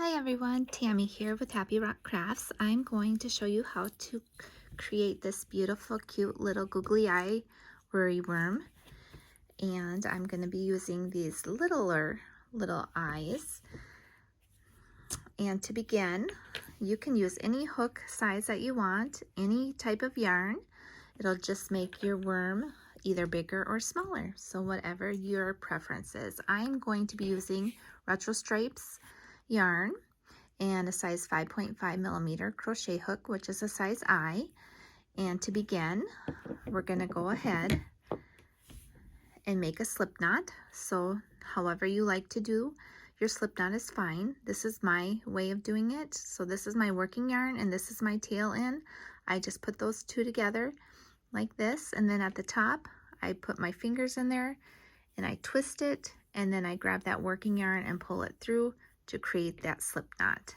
Hi everyone, Tammy here with Happy Rock Crafts. I'm going to show you how to create this beautiful, cute little googly eye worry worm. And I'm going to be using these littler little eyes. And to begin, you can use any hook size that you want, any type of yarn. It'll just make your worm either bigger or smaller, so whatever your preference is. I'm going to be using Retro Stripes yarn and a size 5.5 millimeter crochet hook, which is a size I. And to begin, we're going to go ahead and make a slip knot. So however you like to do your slip knot is fine. This is my way of doing it. So this is my working yarn and this is my tail end. I just put those two together like this, and then at the top I put my fingers in there and I twist it, and then I grab that working yarn and pull it through to create that slip knot.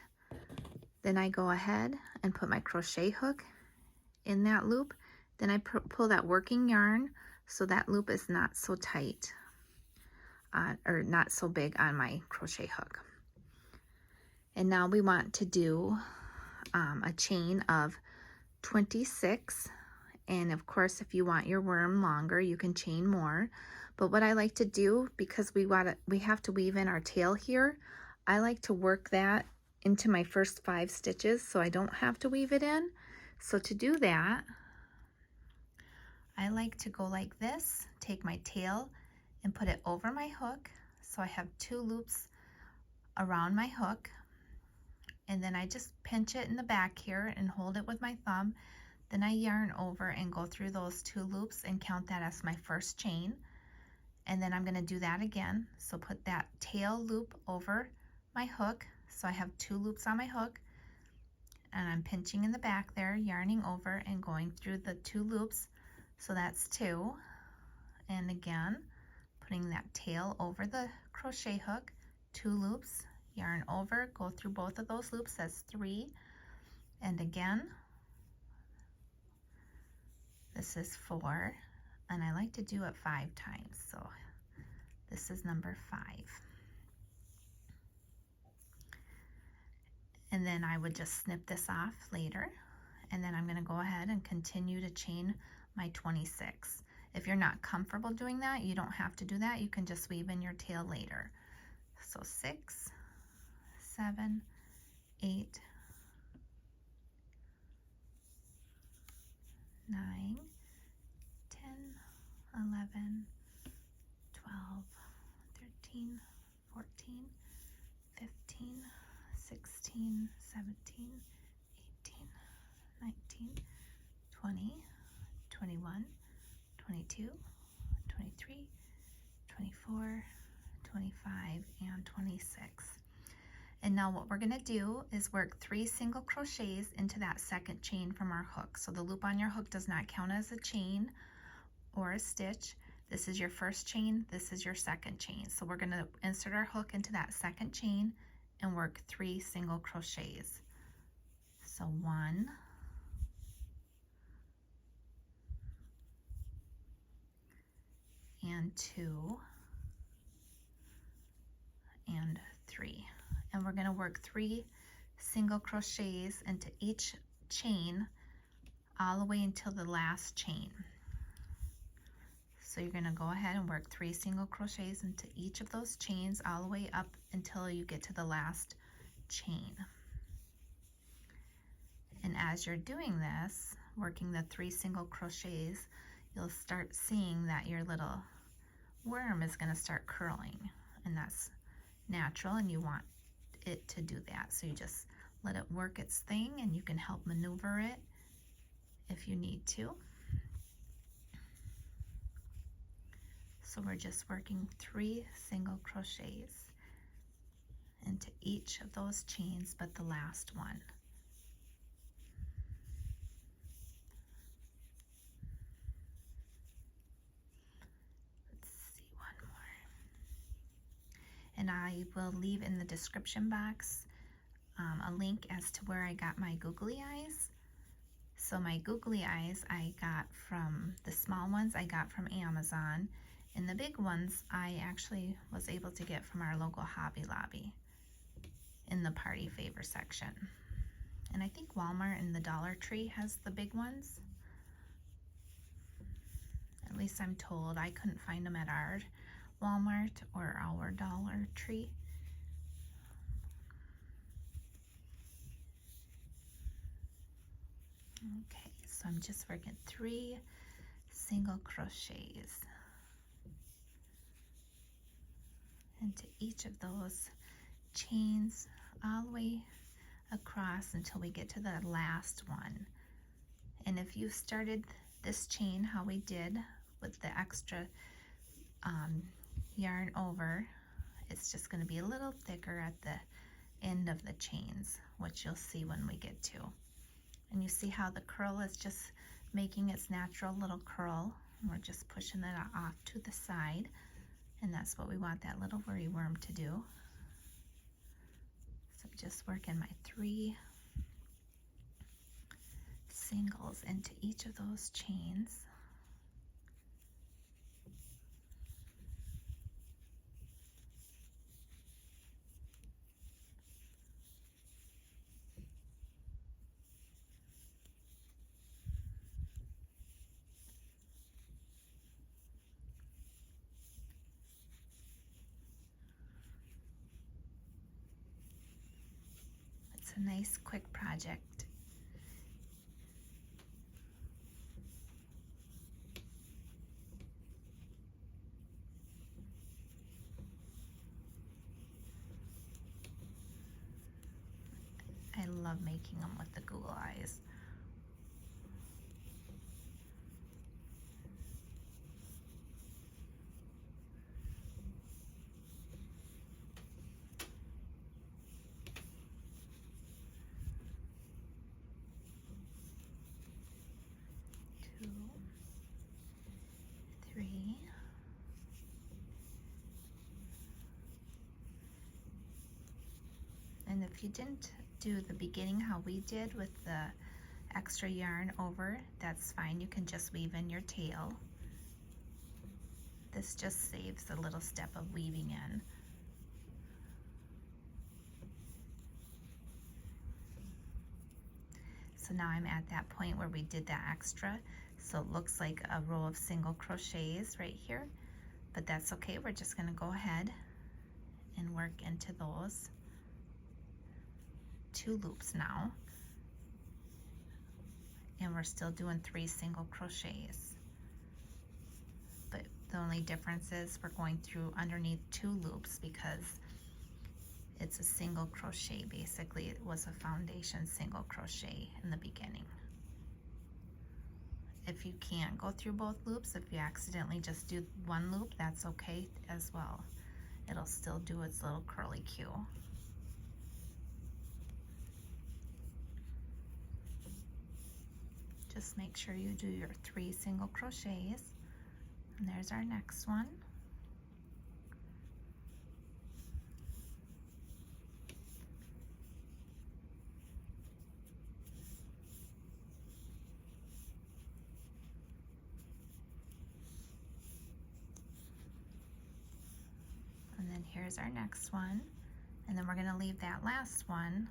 Then I go ahead and put my crochet hook in that loop. Then I pull that working yarn so that loop is not so tight or not so big on my crochet hook. And now we want to do a chain of 26. And of course, if you want your worm longer, you can chain more. But what I like to do, because we have to weave in our tail here, I like to work that into my first 5 stitches so I don't have to weave it in. So to do that, I like to go like this, take my tail and put it over my hook. So I have 2 loops around my hook, and then I just pinch it in the back here and hold it with my thumb. Then I yarn over and go through those 2 loops and count that as my first chain. And then I'm going to do that again. So put that tail loop over my hook. So I have 2 loops on my hook, and I'm pinching in the back there, yarning over and going through the 2 loops. So that's 2. And again, putting that tail over the crochet hook, 2 loops, yarn over, go through both of those loops, that's 3. And again, this is 4. And I like to do it 5 times. So this is number 5. And then I would just snip this off later, and then I'm going to go ahead and continue to chain my 26. If you're not comfortable doing that, you don't have to do that. You can just weave in your tail later. So 6, 7, 8, 9, 10, 11, 12, 13, 14, 15, 16, 17, 18, 19, 20, 21, 22, 23, 24, 25, and 26. And now what we're going to do is work 3 single crochets into that second chain from our hook. So the loop on your hook does not count as a chain or a stitch. This is your first chain, this is your second chain. So we're going to insert our hook into that second chain and work 3 single crochets. So 1, and 2, and 3. And we're going to work 3 single crochets into each chain all the way until the last chain. So you're going to go ahead and work 3 single crochets into each of those chains all the way up until you get to the last chain. And as you're doing this, working the 3 single crochets, you'll start seeing that your little worm is going to start curling, and that's natural, and you want it to do that. So you just let it work its thing, and you can help maneuver it if you need to. So we're just working 3 single crochets into each of those chains but the last one. Let's see, one more. And I will leave in the description box a link as to where I got my googly eyes. So my googly eyes I got from, the small ones I got from Amazon, and the big ones I actually was able to get from our local Hobby Lobby. in the party favor section. And I think Walmart and the Dollar Tree has the big ones. At least I'm told. I couldn't find them at our Walmart or our Dollar Tree. Okay, so I'm just working 3 single crochets into each of those chains all the way across until we get to the last one. And if you started this chain how we did with the extra yarn over, it's just going to be a little thicker at the end of the chains, which you'll see when we get to. And you see how the curl is just making its natural little curl. We're just pushing it off to the side, and that's what we want that little worry worm to do. So I'm just working my 3 singles into each of those chains. It's a nice quick project. I love making them with the Google eyes. Two, 3. And if you didn't do the beginning how we did with the extra yarn over, that's fine. You can just weave in your tail. This just saves a little step of weaving in. So now I'm at that point where we did that extra, so it looks like a row of single crochets right here, but that's okay. We're just going to go ahead and work into those 2 loops now, and we're still doing 3 single crochets, but the only difference is we're going through underneath 2 loops because it's a single crochet. Basically, it was a foundation single crochet in the beginning. If you can't go through both loops, if you accidentally just do 1 loop, that's okay as well. It'll still do its little curly cue. Just make sure you do your 3 single crochets. And there's our next one. And then here's our next one. And then we're going to leave that last one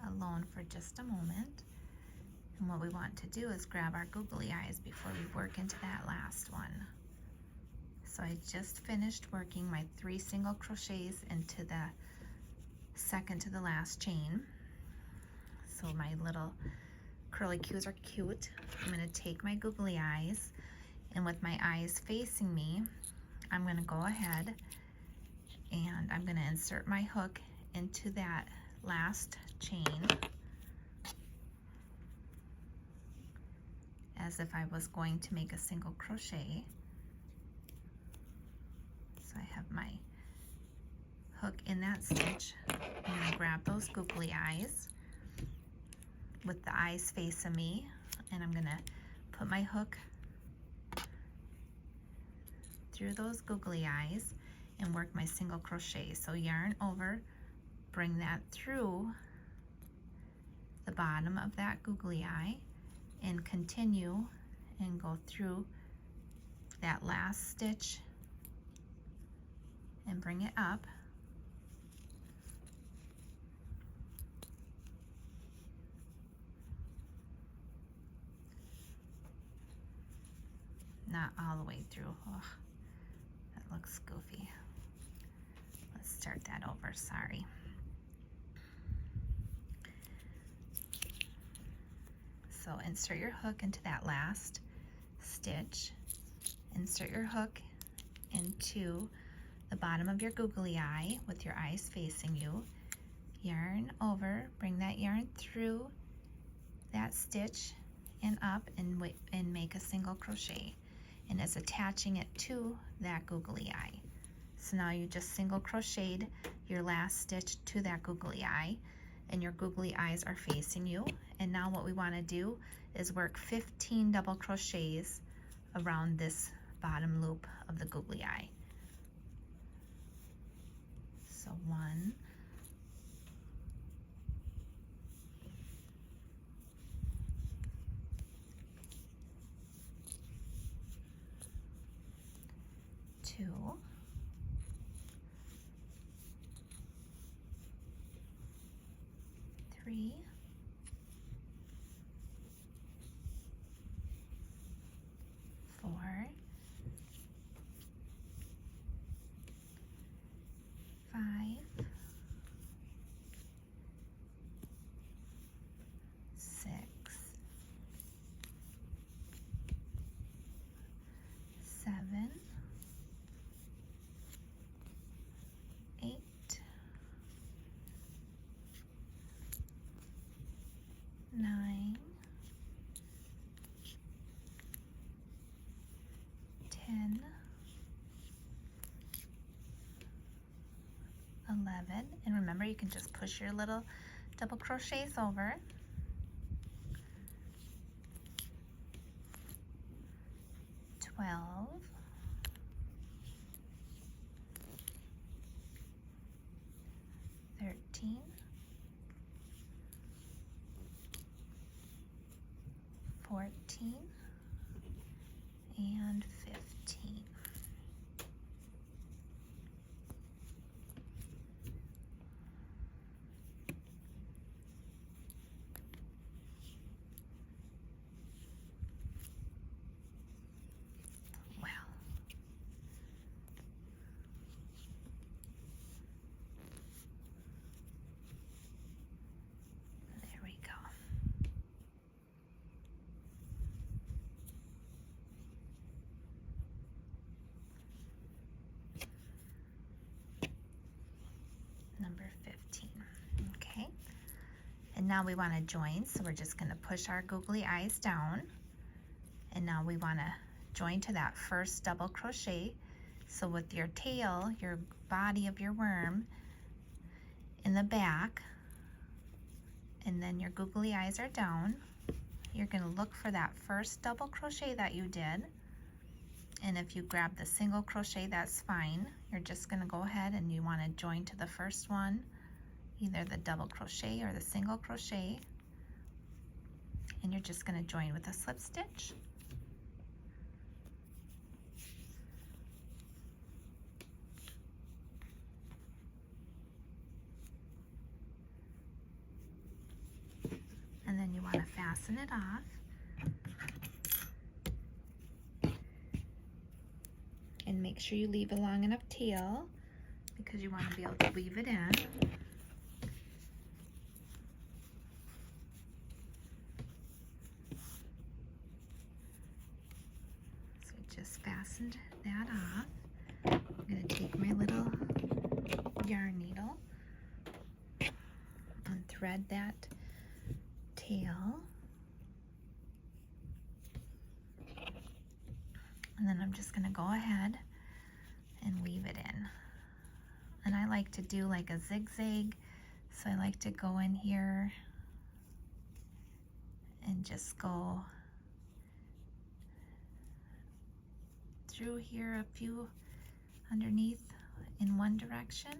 alone for just a moment. And what we want to do is grab our googly eyes before we work into that last one. So I just finished working my 3 single crochets into the second to the last chain. So my little curly cues are cute. I'm going to take my googly eyes, and with my eyes facing me, I'm going to go ahead and I'm going to insert my hook into that last chain as if I was going to make a single crochet. So I have my hook in that stitch. I'm going to grab those googly eyes with the eyes facing me, and I'm going to put my hook through those googly eyes and work my single crochet. So yarn over, bring that through the bottom of that googly eye, and continue and go through that last stitch and bring it up not all the way through. Oh, that looks goofy. Let's start that over, sorry. So insert your hook into that last stitch. Insert your hook into the bottom of your googly eye with your eyes facing you. Yarn over, bring that yarn through that stitch and up and make a single crochet, and it's attaching it to that googly eye. So now you just single crocheted your last stitch to that googly eye, and your googly eyes are facing you. And now what we want to do is work 15 double crochets around this bottom loop of the googly eye. So 1, 2, 3, 4, 5, 6, 7, 8, 9, 10, 11, and remember you can just push your little double crochets over. 12, 13, 14, and 15. Well, there we go. Number 15. Okay, and now we want to join, so we're just going to push our googly eyes down, and now we want to join to that first double crochet. So with your tail, your body of your worm in the back, and then your googly eyes are down, you're going to look for that first double crochet that you did, and if you grab the single crochet, that's fine. You're just going to go ahead and you want to join to the first one, either the double crochet or the single crochet, and you're just going to join with a slip stitch. And then you want to fasten it off. And make sure you leave a long enough tail because you want to be able to weave it in. So I just fastened that off. I'm going to take my little yarn needle and thread that tail. And then I'm just going to go ahead and weave it in. And I like to do like a zigzag, so I like to go in here and just go through here a few underneath in one direction,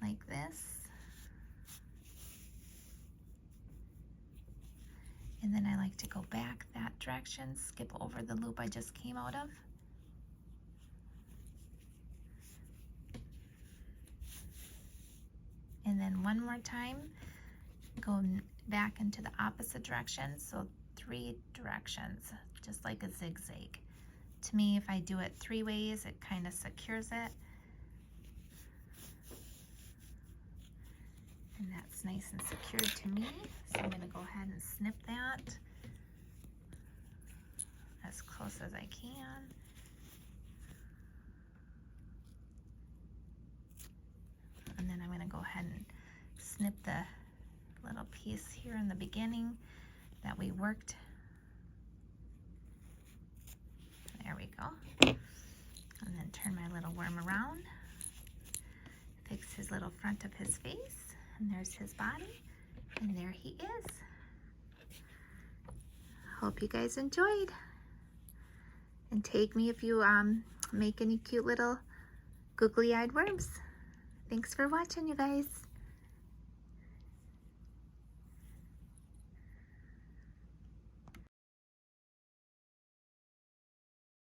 like this. And then I like to go back that direction, skip over the loop I just came out of. And then one more time, go back into the opposite direction. So 3 directions, just like a zigzag. To me, if I do it 3 ways, it kind of secures it. And that's nice and secured to me. So I'm going to go ahead and snip that as close as I can. And then I'm going to go ahead and snip the little piece here in the beginning that we worked. There we go. And then turn my little worm around. Fix his little front of his face. And there's his body. And there he is. Hope you guys enjoyed. And tag me if you make any cute little googly-eyed worms. Thanks for watching, you guys.